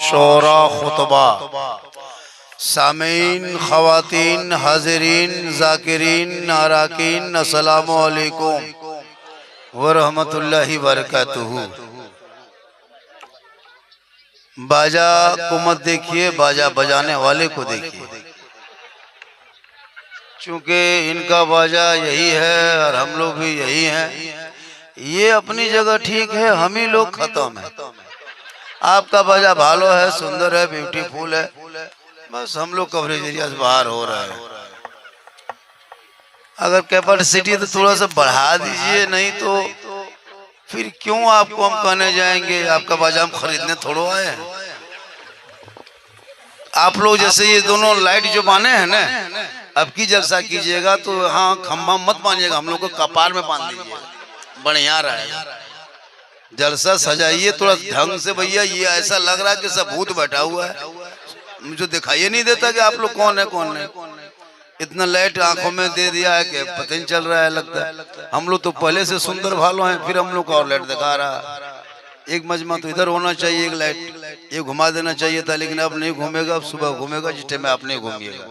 शोरा खुतबा, सामीन, खवातीन, हाजिरीन, जाकिरीन, नाराकीन, अस्सलामु अलैकुम व रहमतुल्लाहि व बरकातुहू। बाजा को मत देखिए, बाजा बजाने वाले को देखिए, चूंकि इनका बाजा यही है और हम लोग भी यही हैं। ये अपनी जगह ठीक है, हम ही लोग खत्म है। आपका बाजा भालो है, सुंदर है, ब्यूटीफुल है, बस हम लोग कवरेज एरिया से बाहर हो रहे हैं। अगर कैपेसिटी तो थोड़ा सा बढ़ा दीजिए, नहीं तो फिर क्यों आपको हम कहने जाएंगे। आपका बाजा हम खरीदने थोड़ो आए हैं। आप लोग जैसे ये दोनों लाइट जो बांधे हैं ना, अब की जलसा कीजिएगा तो हाँ खंभा मत बांधिएगा, हम लोग को कपार में बांध दीजिए, बढ़िया रहेगा। जलसा सजाइए थोड़ा ढंग से भैया। ये ऐसा लग रहा है कि सब भूत बैठा हुआ है, मुझे दिखाई नहीं देता कि आप लोग कौन है कौन है। इतना लाइट आंखों में दे दिया है कि पता नहीं चल रहा है, लगता है हम लोग तो पहले से सुंदर भालो हैं, फिर हम लोग को और लाइट दिखा रहा। एक मजमा तो इधर होना चाहिए, एक लाइट ये घुमा देना चाहिए था, लेकिन अब नहीं घूमेगा, अब सुबह घूमेगा जिस टाइम में आप नहीं घूमिएगा।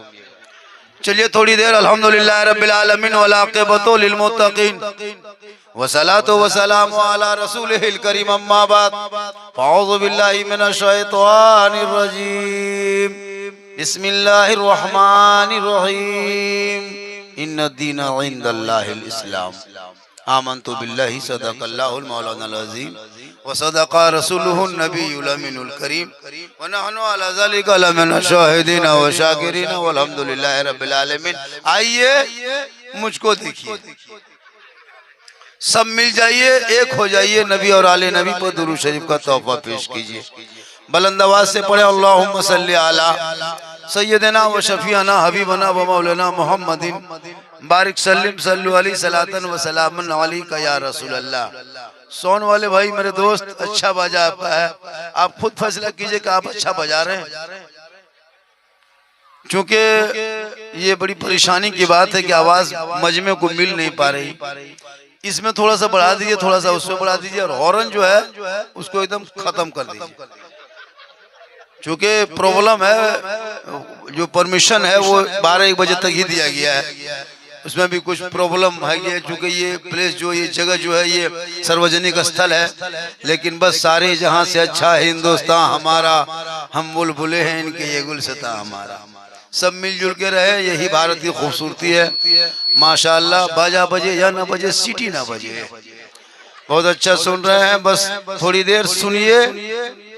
चलिए थोड़ी देर अल्हम्दुलिल्लाह रब्बिल आलमीन वल आक़िबतु लिल मुत्तक़ीन वसलातु वसलामु अला रसूलिहिल करीम अम्मा बाद फ़अऊज़ु बिल्लाहि मिनश शैतानिर रजीम बिस्मिल्लाहिर रहमानिर रहीम इन्नद दीना इंदल्लाहिल इस्लाम आमन्तु बिल्लाहि सदक़ल्लाहुल मौलानाल अज़ीम व सदक़ा रसूलुहुन नबियुल अमीनुल करीम व नहनु अला ज़ालिका लमिन शाहिदीन व शाकिरीन वल्हम्दुलिल्लाहि रब्बिल आलमीन। आइए मुझको देखिए, सब मिल जाइए, एक हो जाइए, नबी और आले नबी पर दुरूद शरीफ का तोहफा पेश कीजिए। बुलंद आवाज से पढ़े अल्लाहुम्मा सल्ली अला सय्यदना व शफीअना हबीबना व मौलाना मुहम्मदिन बारिक सल्लिम सल्लु अलैहि सलातन व सलामन अलैका या रसूल अल्लाह। सोन वाले भाई मेरे दोस्त, अच्छा बाजा आपका है, आप खुद फैसला कीजिए कि आप अच्छा बजा रहे हैं, क्योंकि ये बड़ी परेशानी की बात है कि आवाज मजमे को मिल नहीं पा रही। इसमें थोड़ा सा बढ़ा दीजिए, थोड़ा सा उसमें बढ़ा दीजिए, और हॉर्न जो है उसको एकदम खत्म कर दीजिए, क्योंकि प्रॉब्लम है। जो परमिशन है वो 12-1 बजे तक ही दिया गया है, उसमें भी कुछ प्रॉब्लम है, क्योंकि ये प्लेस जो ये जगह जो है ये सार्वजनिक स्थल है। लेकिन बस सारे जहां से अच्छा हिंदुस्तान हमारा, हम बुलबुले हैं इनके, ये गुलसिता हमारा। सब मिलजुल के रहे, यही भारत की खूबसूरती है माशाअल्लाह। बाजा बजे या ना बजे, सीटी ना बजे, बहुत अच्छा सुन रहे हैं। बस थोड़ी देर सुनिए।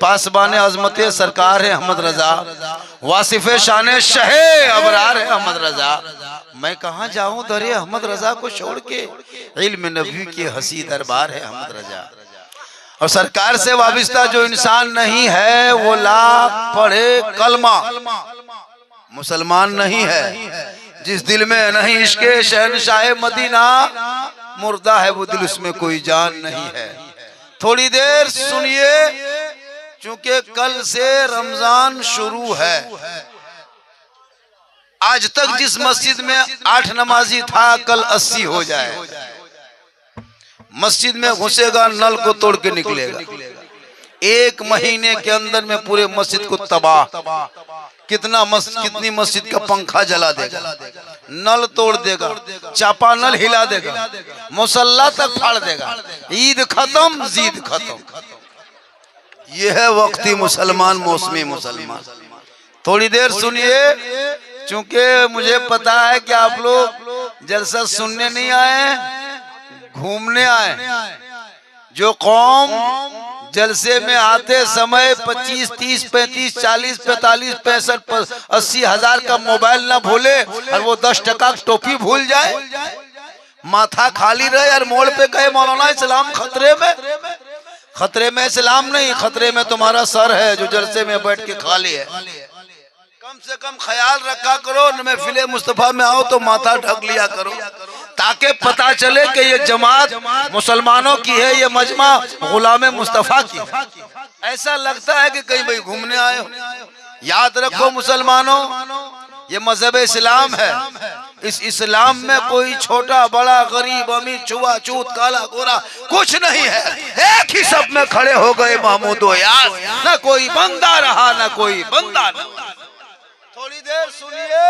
पासबान अजमते सरकार है अहमद रजा, वासिफे शाने शहे अबरार है अहमद रजा। मैं कहाँ जाऊं दरे अहमद रजा को छोड़ के, इल्म नबी के हसी दरबार है अहमद रजा। और सरकार से वाबिस्ता जो इंसान नहीं है वो लाख पढ़े कलमा मुसलमान नहीं है। जिस दिल में नहीं इश्क़े शहनशाह मदीना, मुर्दा है वो दिल, उसमें कोई जान नहीं है। थोड़ी देर सुनिए, क्योंकि कल से रमजान शुरू है। आज तक जिस मस्जिद में 8 नमाजी था, कल 80 हो जाए। मस्जिद में घुसेगा, नल को तोड़ के निकलेगा। 1 महीने के अंदर में पूरे मस्जिद को तबाह। कितनी मस्जिद का पंखा जला देगा, नल तोड़ देगा, चापा नल हिला देगा, मुसल्ला तक फाड़ देगा। ईद खत्म, जीद खत्म। ये है वक्ती मुसलमान, मौसमी मुसलमान। थोड़ी देर सुनिए, क्योंकि मुझे पता है कि आप लोग जलसा सुनने नहीं आए, घूमने आए। जो कौम जलसे में आते समय 25, 30, 35, 40, 45, 65, 80 हजार का मोबाइल ना भूले और वो 10 टका टोपी भूल जाए, माथा खाली रहे और मोड़ पे कहे मौलाना इस्लाम खतरे में। खतरे में इस्लाम नहीं, खतरे में तुम्हारा सर है जो जलसे में बैठ के खाली है। कम से कम ख्याल रखा करो, महफिले मुस्तफा में आओ तो माथा ढक लिया करो, ताकि पता चले कि ये जमात मुसलमानों की है, ये मजमा गुलाम मुस्तफा की। ऐसा लगता है कि कहीं भाई घूमने आए हो। याद रखो मुसलमानों, ये मजहब इस्लाम है। इस इस्लाम में कोई छोटा बड़ा गरीब अमीर छुआछूत काला गोरा कुछ नहीं है, एक ही सब में खड़े हो गए महमूदो यार। ना कोई बंदा रहा ना कोई बंदा न। थोड़ी देर सुनिए,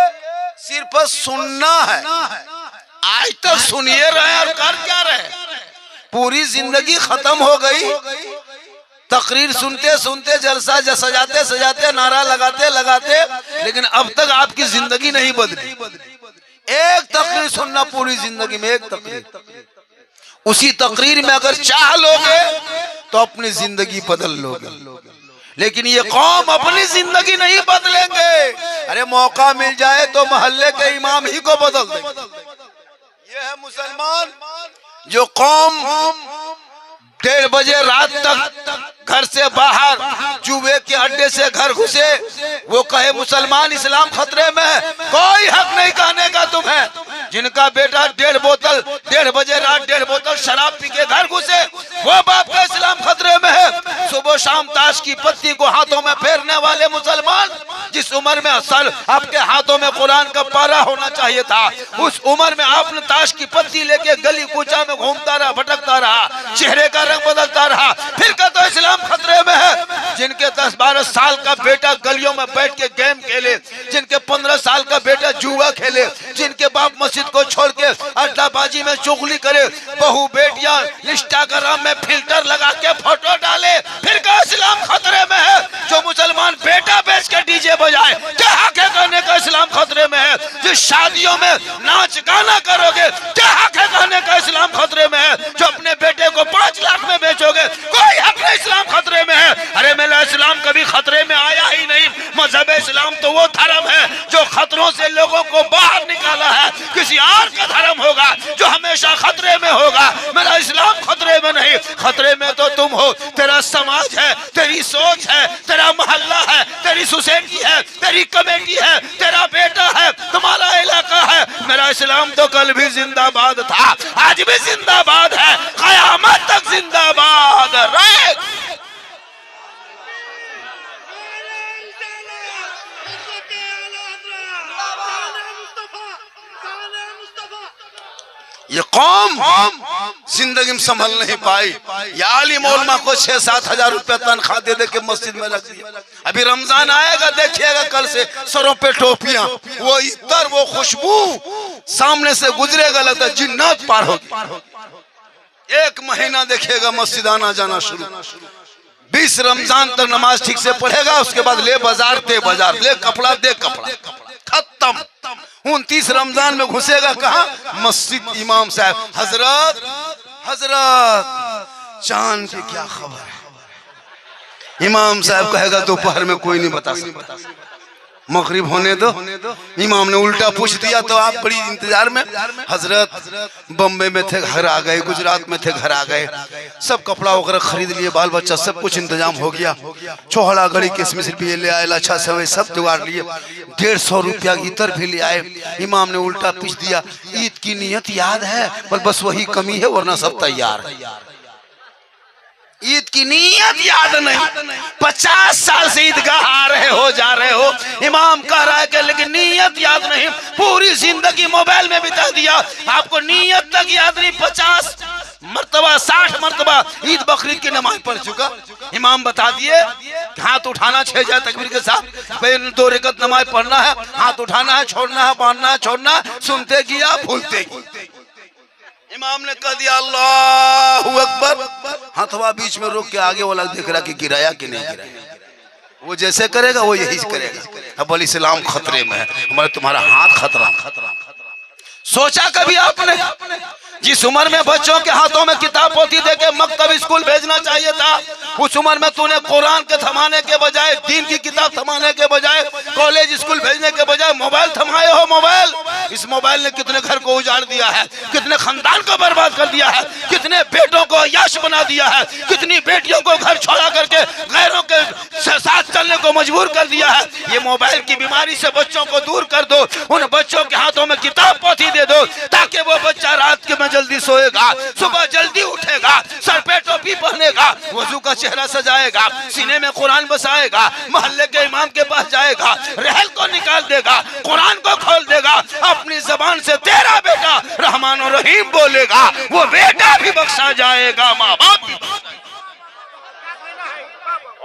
सिर्फ सुनना है। आज तक सुनिए रहे और कर क्या रहे? पूरी जिंदगी खत्म हो गई तकरीर सुनते सुनते, जलसा सजाते सजाते, नारा लगाते लगाते, लेकिन अब तक आपकी जिंदगी नहीं बदली। एक तकरीर सुनना पूरी जिंदगी में, एक तकरीर। उसी तकरीर में अगर चाह लोगे तो अपनी जिंदगी बदल लोगे, लेकिन ये कौम अपनी जिंदगी नहीं बदलेंगे। अरे मौका मिल जाए तो मोहल्ले के इमाम ही को बदल देंगे। ये है मुसलमान जो कौम 1:30 बजे रात तक घर से बाहर जुए के अड्डे से घर घुसे, वो कहे मुसलमान इस्लाम खतरे में है। कोई हक नहीं कहने का तुम्हें। जिनका बेटा 1:30 बजे रात 1:30 बोतल शराब पी के घर घुसे, वो बाप का इस्लाम खतरे में है। सुबह शाम ताश की पत्ती को हाथों में फेरने वाले मुसलमान, जिस उम्र में असल आपके हाथों में कुरान का पारा होना चाहिए था, उस उम्र में आपने ताश की पत्ती लेके गली कूचा में घूमता रहा, भटकता रहा, चेहरे का रंग बदलता रहा। फिर का तो इस्लाम खतरे में है। जिनके 10-12 साल का बेटा गलियों में बैठ के गेम खेले, जिनके 15 साल का बेटा जुआ खेले, जिनके बाप मस्जिद को छोड़ के अड्डाबाजी में चुगली करे, बहू बेटियां इंस्टाग्राम में फिल्टर लगा के फोटो डाले, फिर का इस्लाम खतरे में है। जो मुसलमान बेटा बेच के डीजे बजाए, क्या हक है कहने का इस्लाम खतरे में है। जिस शादियों में नाच गाना करोगे, क्या हक है कहने का इस्लाम खतरे में है। जो अपने बेटे को 5 लाख में बेचोगे, कोई हक नहीं, इस्लाम खतरे में है। अरे मेरा इस्लाम कभी खतरे में आया ही नहीं। मजहब इस्लाम तो वो धर्म है जो खतरों से लोगों को बाहर निकाला है। किसी और का धर्म होगा जो हमेशा खतरे में होगा, मेरा इस्लाम खतरे में नहीं। खतरे में तो तुम हो, तेरा समाज है, तेरी सोच है, तेरा मोहल्ला है, तेरी सोसाइटी है, तेरी कमेटी है, तेरा बेटा है, तुम्हारा इलाका है। मेरा इस्लाम तो कल भी जिंदाबाद था, आज भी जिंदाबाद है, कयामत तक जिंदाबाद रहे। ये कौम जिंदगी में संभल नहीं पाई। या आलिम उलमा को 6-7 हजार रुपया तनख्वाह दे दे के मस्जिद में रख दिया। अभी रमजान आएगा, देखिएगा कल से सरों पे टोपियां, वो इतर, वो खुशबू सामने से गुजरेगा, लगता है जिन्नत पार होगी। 1 महीना देखिएगा मस्जिद आना जाना शुरू। 20 रमजान तक नमाज ठीक से पढ़ेगा, उसके बाद ले बाजार दे बाजार, ले कपड़ा दे कपड़ा, खत्म। 29 रमजान में घुसेगा कहाँ? मस्जिद। इमाम साहब, हजरत हजरत चांद की क्या खबर है? इमाम साहब कहेगा दोपहर में कोई नहीं बता सकता, मगरिब होने दो। इमाम ने उल्टा पूछ दिया तो आप बड़ी इंतजार में। हजरत बम्बे में थे, घर आ गए, गुजरात में थे, घर आ गए, सब कपड़ा वगैरह खरीद लिए, बाल बच्चा सब कुछ इंतजाम हो गया। चौहड़ा घड़ी किसमिस भी ले आए, अच्छा समय सब जुगाड़ लिए, 150 रुपया इतर भी ले आए। इमाम ने उल्टा पूछ दिया, ईद की नियत याद है? पर बस वही कमी है, वरना सब तैयार है। ईद की नियत याद नहीं। 50 साल से ईदगाह आ रहे हो, जा रहे हो, इमाम कह रहा है कि लेकिन नियत याद नहीं। पूरी जिंदगी मोबाइल में बिता दिया, आपको नियत तक याद नहीं। 50 मर्तबा 60 मर्तबा ईद बकरीद की नमाज पढ़ चुका। इमाम बता दिए हाथ उठाना 6 जाए तकबीर के साथ, 2 रकात नमाज पढ़ना है, हाथ उठाना है, छोड़ना है, बांधना है, छोड़ना है, सुनते किया भूलते। इमाम ने कह दिया अल्लाहू अकबर, हाथवा बीच में रोक के आगे वाला देख रहा कि गिराया कि नहीं गिराया। वो जैसे करेगा वो यही करेगा। अब इस्लाम खतरे में है, हमारे तुम्हारा हाथ खतरा। सोचा कभी आपने जिस उम्र में बच्चों के हाथों में किताब पोथी देके मकतब स्कूल भेजना चाहिए था, उस उम्र में तूने कुरान के थमाने के बजाय, दीन की किताब थमाने के बजाय, कॉलेज स्कूल भेजने के बजाय मोबाइल थमाए हो। मोबाइल, इस मोबाइल ने कितने घर को उजाड़ दिया है, कितने खानदान को बर्बाद कर दिया है, कितने बेटों को यश बना दिया है, कितनी बेटियों को घर छोड़ा करके गैरों के साथ चलने को मजबूर कर दिया है। ये मोबाइल की बीमारी से बच्चों को दूर कर दो, उन बच्चों के हाथों में किताब पोथी दे दो, ताकि वो बच्चा रात के में जल्दी सोएगा, सुबह जल्दी उठेगा, सर पे टोपी पहनेगा, वजू का चेहरा सजाएगा, सीने में कुरान बसाएगा, मोहल्ले के इमाम के पास जाएगा, रहल को निकाल देगा, कुरान अपनी जबान से तेरा बेटा रहमान और रहीम बोलेगा, वो बेटा भी बख्शा जाएगा, माँ बाप भी।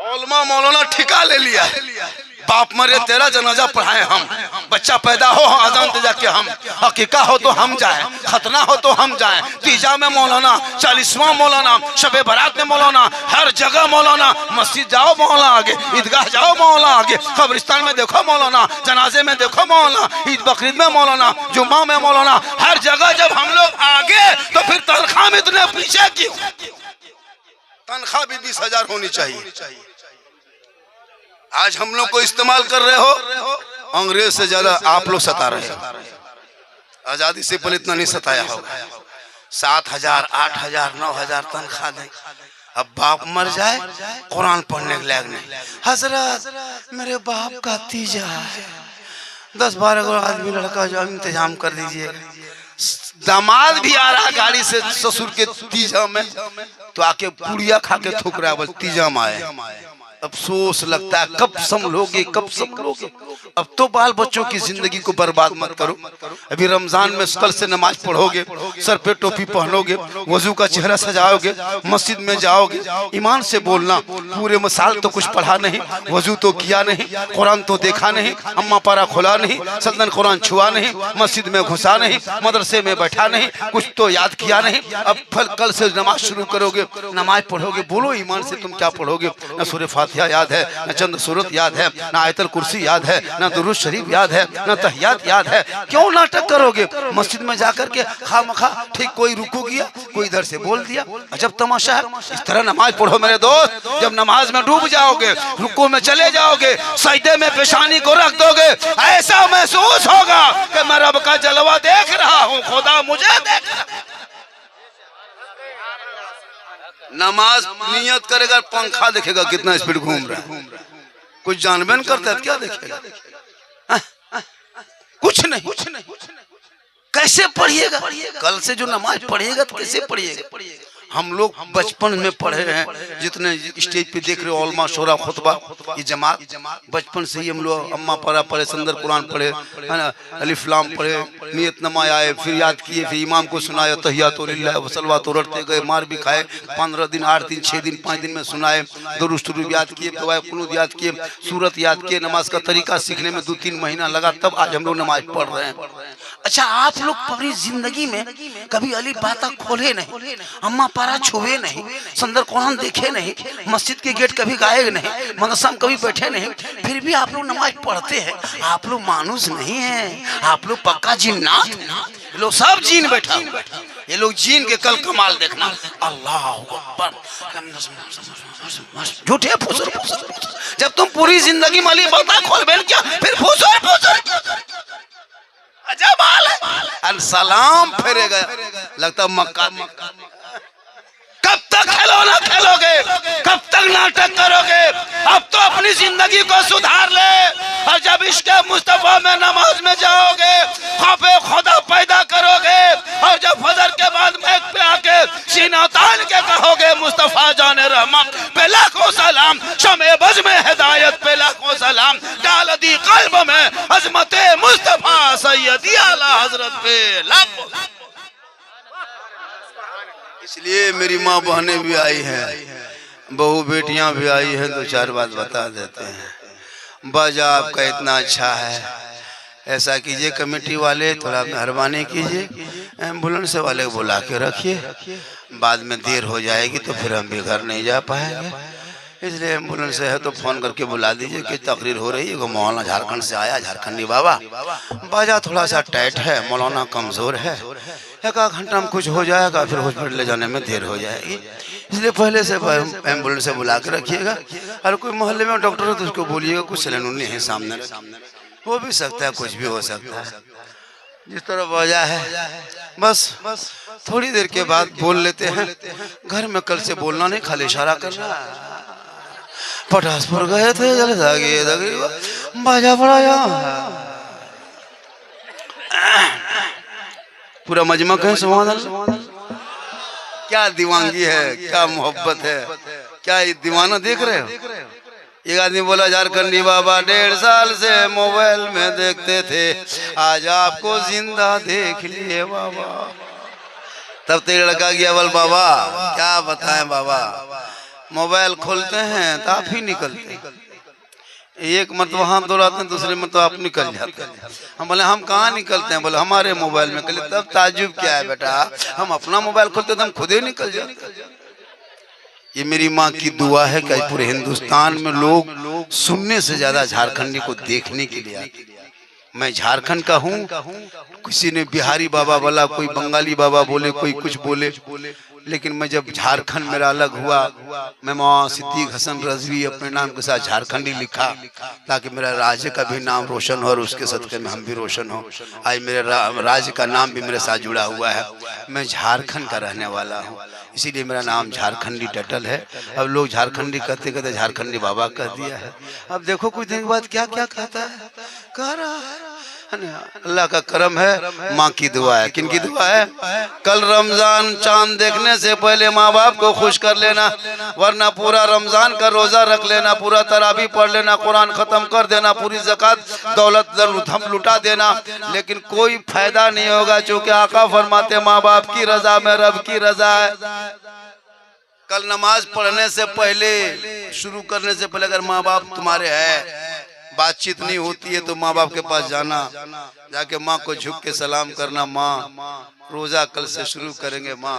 उलमा मौलाना ठिका ले लिया, बाप मरे तेरा जनाजा पढ़ाए हम, बच्चा पैदा हो अजान ते जाके हम, हकीका हो तो हम जाए, खतना हो तो हम जाए, तीजा में मौलाना, 40वां मौलाना, शबे बारात में मौलाना, हर जगह मौलाना, मस्जिद जाओ मौलाना आगे, ईदगाह जाओ मौलाना आगे, कब्रिस्तान में देखो मौलाना, जनाजे में देखो मौलाना, ईद बकरीद में मौलाना, जुम्मा में मौलाना, हर जगह जब हम लोग आगे तो फिर तनख्वाह में इतने पीछे क्यों? तनख्वाह भी 20,000 होनी चाहिए। आज हम लोग को इस्तेमाल कर रहे हो, अंग्रेज से ज्यादा आप लोग सता रहे हो। आजादी से पहले इतना नहीं सताया होगा। 7,000, 8,000, 9,000 तनख्वाह दे, अब बाप मर जाए कुरान पढ़ने के लायक नहीं। हजरत मेरे बाप का तीजा है, 10-12 आदमी लड़का जो इंतजाम कर दीजिए। दामाद भी आ रहा गाड़ी से ससुर के तीजा में, तो आके पुड़िया खा के थूक रहा है, बस तीजा में आए। अफसोस लगता है कब संभलोगे, कब संभलोगे। अब तो बाल बच्चों की जिंदगी को बर्बाद मत करो। अभी रमजान में कल से नमाज पढ़ोगे, सर पे टोपी पहनोगे, वजू का चेहरा सजाओगे, मस्जिद में जाओगे, ईमान से बोलना पूरे मसाल तो कुछ पढ़ा नहीं, वजू तो किया नहीं, कुरान तो देखा नहीं, अम्मा पारा खुला नहीं, सदन कुरान छुआ नहीं, मस्जिद में घुसा नहीं, मदरसे में बैठा नहीं, कुछ तो याद किया नहीं। अब फिर कल से नमाज शुरू करोगे, नमाज पढ़ोगे, बोलो ईमान से तुम क्या पढ़ोगे? न सूरह फातिहा याद है, न चंद सूरत याद है, न आयतल कुर्सी याद है, न दुरूद शरीफ याद है, न तहियात याद है। क्यों नाटक करोगे? मस्जिद में जाकर के खामखा ठीक कोई रुकू गया, कोई इधर से बोल दिया, अजब तमाशा है। इस तरह नमाज पढ़ो मेरे दोस्त। जब नमाज में डूब जाओगे, रुकू में चले जाओगे, सजदे में पेशानी को रख दोगे, ऐसा महसूस होगा कि मैं रब का जलवा देख रहा हूँ, खुदा मुझे देख रहा है। नमाज नियत करेगा, पंखा देखेगा कितना स्पीड घूम रहा है, कुछ जानबे नहीं करता है, क्या देखेगा? कुछ नहीं। कैसे पढ़िएगा? कल से जो नमाज पढ़िएगा तो कैसे पढ़िएगा? हम लोग बचपन में पढ़े हैं, जितने स्टेज पे देख रहे हो उलमा शोरा खुतबा, ये जमात बचपन से ही हम लोग अम्मा पारा पढ़े, संदर कुरान पढ़े, है ना, अलिफ लाम पढ़े, नियत नमा आए, फिर याद किए, फिर इमाम को सुनाए, तहियातु लिल्लाह व सलवातु रटते गए, मार भी खाए, 15 दिन, 8 दिन, 6 दिन, 5 दिन में सुनाए, दुरूद शरीफ याद किए, कुनूत याद किए, सूरत याद किए। नमाज का तरीका सीखने में 2-3 महीना लगा, तब आज हम लोग नमाज पढ़ रहे हैं। अच्छा, आप लोग पूरी जिंदगी में कभी अलिफ बाता खोले नहीं, अम्मा पारा छुए नहीं, संदर कुरान देखे नहीं, मस्जिद के गेट कभी गाए नहीं, मदरसा में कभी बैठे नहीं, फिर भी आप लोग नमाज पढ़ते हैं। आप लोग मानुस नहीं हैं, आप लोग पक्का जिन्नात। ये लोग सब जीन बैठा, ये लोग जीन के कल कमाल देखना। अल्लाह अकबर, झूठे फुसर। जब तुम पूरी जिंदगी में अलिफ बाता खोलबे क्या, फिर फुसर अजब हाल है। सलाम फेरेगा, लगता मक्का। कब तक खिलौना खेलोगे? कब तक नाटक करोगे? अब तो अपनी जिंदगी को सुधार ले। और जब इश्क मुस्तफा में नमाज में जाओगे, खौफे खुदा पैदा करोगे, और जब फजर के बाद मैक पे आके सीना तान के कहोगे मुस्तफा जाने रहमत पे लाखों सलाम, शमे बज में हिदायत पे लाखों सलाम, डाल दी कल्ब में अजमत मुस्तफा सैयदी आला हजरत पे लाखों। इसलिए मेरी माँ बहनें भी आई हैं, बहू बेटियां भी आई हैं, 2-4 बात बता देते हैं। बाजा आपका इतना अच्छा है, ऐसा कीजिए कमेटी वाले थोड़ा मेहरबानी कीजिए, एम्बुलेंस वाले को बुला के रखिए, बाद में देर हो जाएगी तो फिर हम भी घर नहीं जा पाएंगे, इसलिए एम्बुलेंस है तो फोन करके बुला दीजिए कि तकरीर हो रही है। वो मौलाना झारखंड से आया, झारखंडी बाबा, बाजा थोड़ा सा टाइट है, मौलाना कमज़ोर है, 1 घंटा में कुछ हो जाएगा, फिर हॉस्पिटल ले जाने में देर हो जाएगी, इसलिए पहले से एम्बुलेंस से बुला के रखिएगा। और कोई मोहल्ले में डॉक्टर हो तो उसको बोलिएगा कुछ सैलून नहीं है सामने, हो भी सकता है, कुछ भी हो सकता है। जिस तरह वजह है बस थोड़ी देर के बाद बोल लेते हैं। घर में कल से बोलना नहीं, खाली इशारा करना। पटासपुर गए थे, बाजा पड़ा, पूरा मजमा कहे सुभान अल्लाह। क्या दीवानगी है, क्या मोहब्बत है, क्या ये दीवाना देख रहे हो? एक आदमी बोला झारखंडी बाबा 1.5 साल से मोबाइल में देखते थे, आज आपको जिंदा देख लिए बाबा। तब तेरे लड़का गया, बोल बाबा क्या बताएं बाबा, मोबाइल खोलते हैं तो आप ही निकलते हैं, एक मरतबा हाथ दौड़ाते हैं, दूसरे मरतबा आप निकल जाते हैं। हम बोले हम कहाँ निकलते हैं, बोले हमारे मोबाइल में। कहले तब ताज्जुब क्या है बेटा, हम अपना मोबाइल खोलते तो हम खुद ही निकल जाते। ये मेरी माँ की दुआ है कि पूरे हिंदुस्तान में लोग सुनने से ज्यादा झारखंडी को देखने के लिए आते। मैं झारखंड का हूँ, किसी ने बिहारी बाबा बोला, कोई बंगाली बाबा बोले, कोई कुछ बोले, लेकिन मैं जब झारखंड मेरा अलग हुआ, मैं मौलाना सिद्दीक हसन रजवी अपने नाम के साथ झारखंडी लिखा ताकि मेरा राज्य का भी नाम रोशन हो और उसके सदक़े में हम भी रोशन हो। आज मेरे राज्य का नाम भी मेरे साथ जुड़ा हुआ है। मैं झारखंड का रहने वाला हूँ, इसीलिए मेरा नाम झारखंडी टटल है। अब लोग झारखंडी कहते कहते झारखंडी बाबा कह दिया है। अब देखो कुछ दिन के बाद क्या क्या कहता है, कह रहा है। अल्लाह का करम है, माँ की दुआ है। किन की दुआ है? कल रमजान चांद देखने से पहले माँ बाप को खुश कर लेना, वरना पूरा रमजान का रोजा रख लेना, पूरा तरावी पढ़ लेना, कुरान खत्म कर देना, पूरी ज़कात दौलत हम लुटा देना, लेकिन कोई फायदा नहीं होगा, क्योंकि आका फरमाते माँ बाप की रजा में रब की रजा है। कल नमाज पढ़ने से पहले, शुरू करने से पहले अगर माँ बाप तुम्हारे है, बातचीत नहीं होती है, तो माँ बाप के पास जाना, जाके माँ को झुक के सलाम करना, माँ रोजा कल से शुरू करेंगे, माँ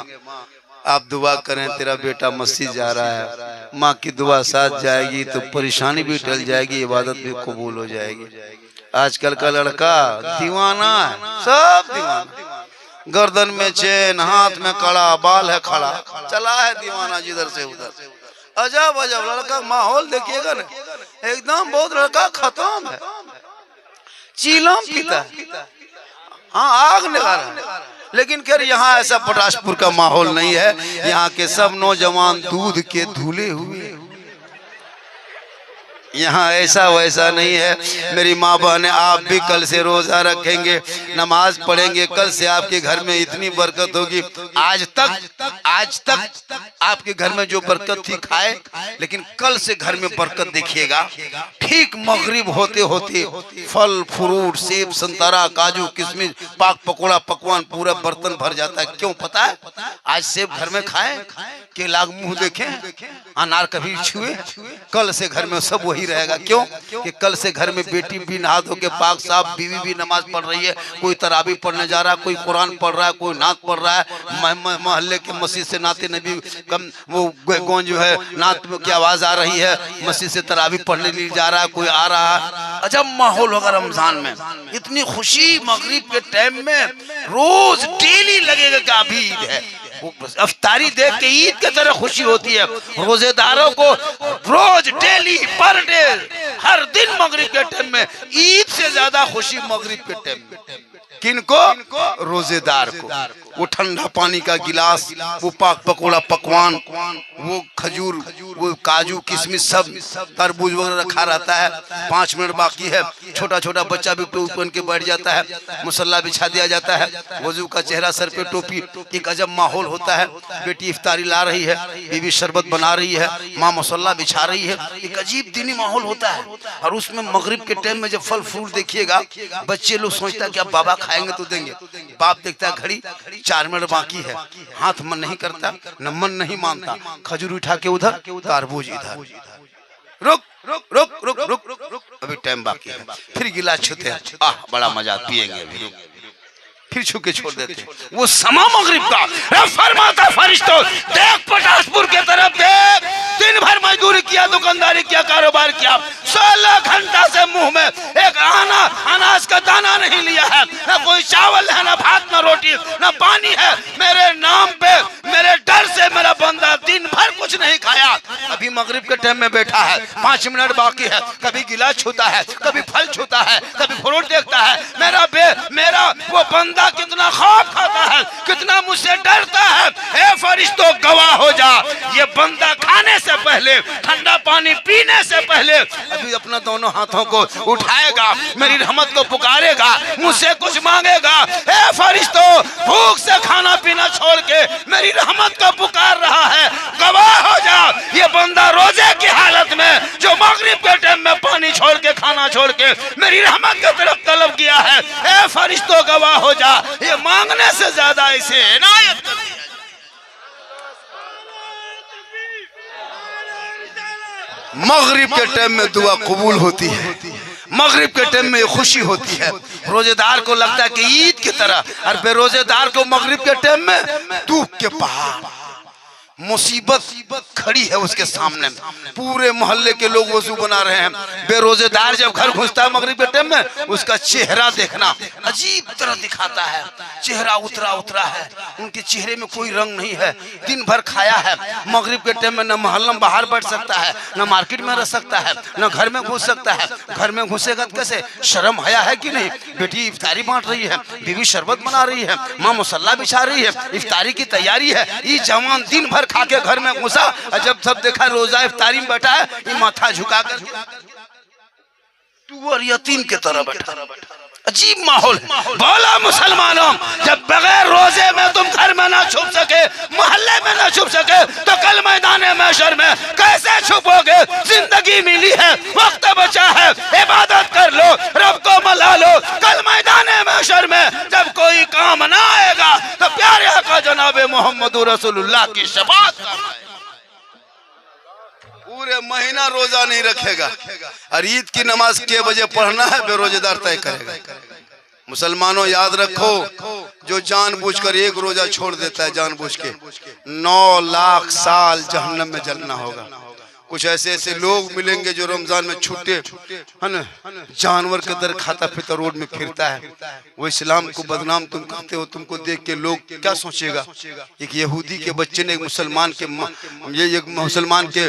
आप दुआ करें, तेरा बेटा मस्जिद जा रहा है। माँ की दुआ साथ जाएगी तो परेशानी भी टल जाएगी, इबादत भी कबूल हो जाएगी। आजकल का लड़का दीवाना है, सब दीवाना, गर्दन में चेन, हाथ में कड़ा, बाल है खड़ा, चला है दीवाना जिधर से उधर। अजब अजब लड़का माहौल देखिएगा ना, एकदम बहुत लड़का खत्म है, चीलम पीता है, हाँ आग निकाल रहा है। लेकिन खैर यहाँ ऐसा पटाशपुर का माहौल नहीं है, यहाँ के सब नौजवान दूध के धुले हुए, यहाँ ऐसा वैसा नहीं है। मेरी माँ बहने, आप भी कल से रोजा रखेंगे, नमाज पढ़ेंगे, कल से आपके घर में इतनी बरकत होगी। आज तक आपके घर में जो बरकत थी खाए, लेकिन कल से घर में बरकत देखिएगा। ठीक मगरिब होते होते फल फ्रूट, सेब संतरा काजू किशमिश पाक पकौड़ा पकवान पूरा बर्तन भर जाता है। क्यों पता है? आज सेब घर में खाए, केला मुंह देखें, अनार कभी छुए, कल से घर में सब वही रहेगा। क्यों कि कल से घर में बेटी भी नहा धो के पाक साफ, बीवी भी नमाज पढ़ रही है, कोई तरावी पढ़ने जा रहा है, कोई कुरान पढ़ रहा है, कोई नात पढ़ रहा है, मोहल्ले के मस्जिद से नाते नबी कम वो गूंज जो है, नात की आवाज आ रही है, मस्जिद से तरावी पढ़ने के लिए जा रहा है, कोई आ रहा है। अजब माहौल होगा रमजान में, इतनी खुशी मगरिब के टाइम में रोज डेली लगेगा कि अभी ईद है। अफ्तारी देख के ईद की तरह खुशी होती है। रोजेदारों को रोज डेली पर डे हर दिन मगरिब के टाइम में ईद से ज्यादा खुशी मगरिब के टाइम में। किनको? रोजेदार को। वो ठंडा पानी का गिलास, वो पाक पकौड़ा पकवान, वो खजूर, वो काजू किशमिश सब, तरबूज वगैरह रखा रहता है। 5 मिनट बाकी है, छोटा छोटा बच्चा भी टोपी पहन के बैठ जाता है, मुसल्ला बिछा दिया जाता है, वजू का चेहरा, सर पे टोपी, एक अजब माहौल होता है। बेटी इफ्तारी ला रही है, बीवी शरबत बना रही है, माँ मुसल्ला बिछा रही है, एक अजीब दीनी माहौल होता है। और उसमें मगरिब के टाइम में जब फल फ्रूट देखिएगा, बच्चे लोग सोचता है कि अब बाबा खाएंगे तो देंगे, बाप देखता है घड़ी 4 मिनट बाकी है, हाथ मन नहीं करता, न मन नहीं मानता, खजूर उठा के उधर, तरबूज इधर, रुक रुक रुक रुक रुक रुक, अभी टाइम बाकी है, फिर गिलास छूते हैं, आह बड़ा मजा, पिएंगे अभी, फिर छू के छोड़ देते हैं। वो समा मगरिब का फरमाता फरिश्तों, देख पटाशपुर के तरफ देख, दिन भर मजदूरी किया, दुकानदारी किया, कारोबार किया, 16 घंटा से मुंह में एक अनाज का दाना नहीं लिया है, न कोई चावल है, न भात, न रोटी, न पानी है। मेरे नाम पे, मेरे डर से मेरा बंदा दिन भर कुछ नहीं खाया, अभी मगरिब के टाइम में बैठा है, 5 मिनट बाकी है, कभी गिलास छूता है, कभी फल छूता है, कभी फ्रूट देखता है। मेरा वो बंदा कितना खौफ खाता है, कितना मुझसे डरता है। ए फरिश्तों गवाह हो जा, ये बंदा खाने से पहले, ठंडा पानी पीने से पहले अभी अपना दोनों हाथों को उठाएगा, मेरी रहमत को पुकारेगा, मुझसे कुछ मांगेगा। ए फरिश्तों, भूख से खाना पीना छोड़ के मेरी रहमत को पुकार रहा है, गवाह हो जा, ये बंदा बगैर रोजे की हालत में जो मगरिब के टाइम में पानी छोड़ के खाना छोड़ के मेरी रहमत की तरफ तलब किया है, ए फरिश्तों गवाह हो जा, ये मांगने से ज्यादा इसे इनायत कर दी है। मगरिब के टाइम में दुआ कबूल होती है, मगरिब के टाइम में खुशी होती है। रोजेदार को लगता है कि ईद की तरह, और बेरोजेदार को मगरिब के टाइम में दुख के पहाड़, मुसीबत खड़ी है उसके सामने। पूरे मोहल्ले के लोग वजू बना रहे हैं, बेरोजेदार जब घर घुसता है मगरिब के टाइम में, उसका चेहरा देखना अजीब तरह दिखाता है, चेहरा उतरा उतरा है, उनके चेहरे में कोई रंग नहीं है। दिन भर खाया है, मगरिब के टाइम में न मोहल्ला में बाहर बैठ सकता है, न मार्केट में रह सकता है, न घर में घुस सकता है। घर में घुसेगा कैसे? शर्म हया है कि नहीं? बेटी इफ्तारी बांट रही है, बीवी शरबत बना रही है, माँ मुसल्ला बिछा रही है, इफ्तारी की तैयारी है। ये जवान दिन भर खा के घर में घुसा, और जब सब देखा रोजा इफ्तारी में बैठा है, ये माथा झुका कर तू और यतीम के तरह बैठा। अजीब माहौल है। बोला मुसलमानों, जब बगैर रोजे में तुम घर में ना छुप सके, मोहल्ले में ना छुप सके, तो कल मैदान महशर में कैसे छुपोगे? जिंदगी मिली है, वक्त बचा है, इबादत कर लो, रब को मना लो। कल मैदान महशर में जब कोई काम ना आएगा, तो प्यारे आका जनाब मोहम्मद रसूलुल्लाह की शफाअत करना है। पूरे महीना रोजा नहीं रखेगा, और ईद की नमाज के बजे पढ़ना है, बेरोजेदार तय करेगा। मुसलमानों याद रखो, जो जानबूझकर एक रोजा छोड़ देता है जानबूझ के, 9 लाख साल जहन्नम में जलना होगा। कुछ ऐसे ऐसे लोग मिलेंगे जो रमजान में छूटे है ना, जानवर के दर खाता फिरता रोड में फिरता है। वो इस्लाम को बदनाम तुम करते हो, तुमको देख के लोग क्या सोचेगा? एक यहूदी के बच्चे ने एक मुसलमान के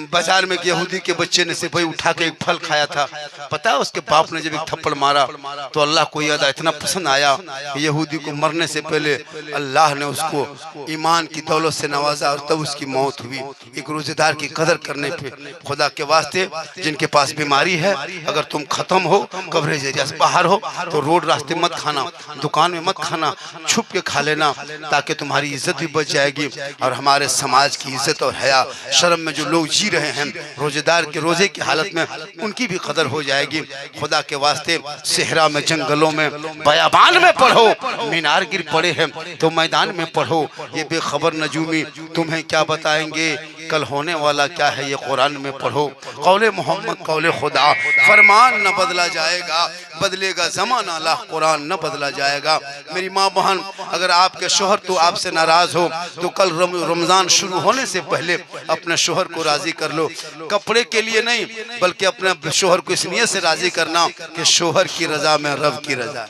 बाजार में एक यहूदी के बच्चे ने सिपाही उठा के एक फल खाया था। पता है उसके बाप ने जब एक थप्पड़ मारा तो अल्लाह को याद इतना पसंद आया, यहूदी को मरने से पहले अल्लाह ने उसको ईमान की दौलत से नवाजा, और तब उसकी मौत हुई। एक रोजेदार की कदर करने पे, खुदा के वास्ते जिनके पास बीमारी है, अगर तुम खत्म हो, कवरेज एरिया से बाहर हो, तो रोड रास्ते मत खाना, दुकान में मत खाना, छुप के खा लेना, ताकि तुम्हारी इज्जत भी बच जाएगी, और हमारे समाज की इज्जत और हया शर्म में जो लोग जी रहे हैं रोजेदार के रोजे की हालत में, उनकी भी कदर हो जाएगी। खुदा के वास्ते सेहरा में, जंगलों में, बयाबान में पढ़ो, मीनार गिर पड़े हैं तो मैदान में पढ़ो। ये बेखबर नजूमी तुम्हें क्या बताएंगे, कल होने वाला क्या है ये कुरान में पढ़ो। कौले मोहम्मद कौले खुदा, फरमान न बदला जाएगा, बदलेगा जमाना, ला कुरान न बदला जाएगा। मेरी माँ बहन, अगर आपके शोहर तो आपसे नाराज हो, तो कल रमजान शुरू होने से पहले अपने शोहर को राजी कर लो। कपड़े के लिए नहीं, बल्कि अपने शोहर को इस नियत से राजी करना कि शोहर की रजा में रब की रजा।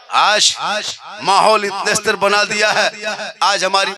आज माहौल इतने स्तर बना दिया है, आज हमारी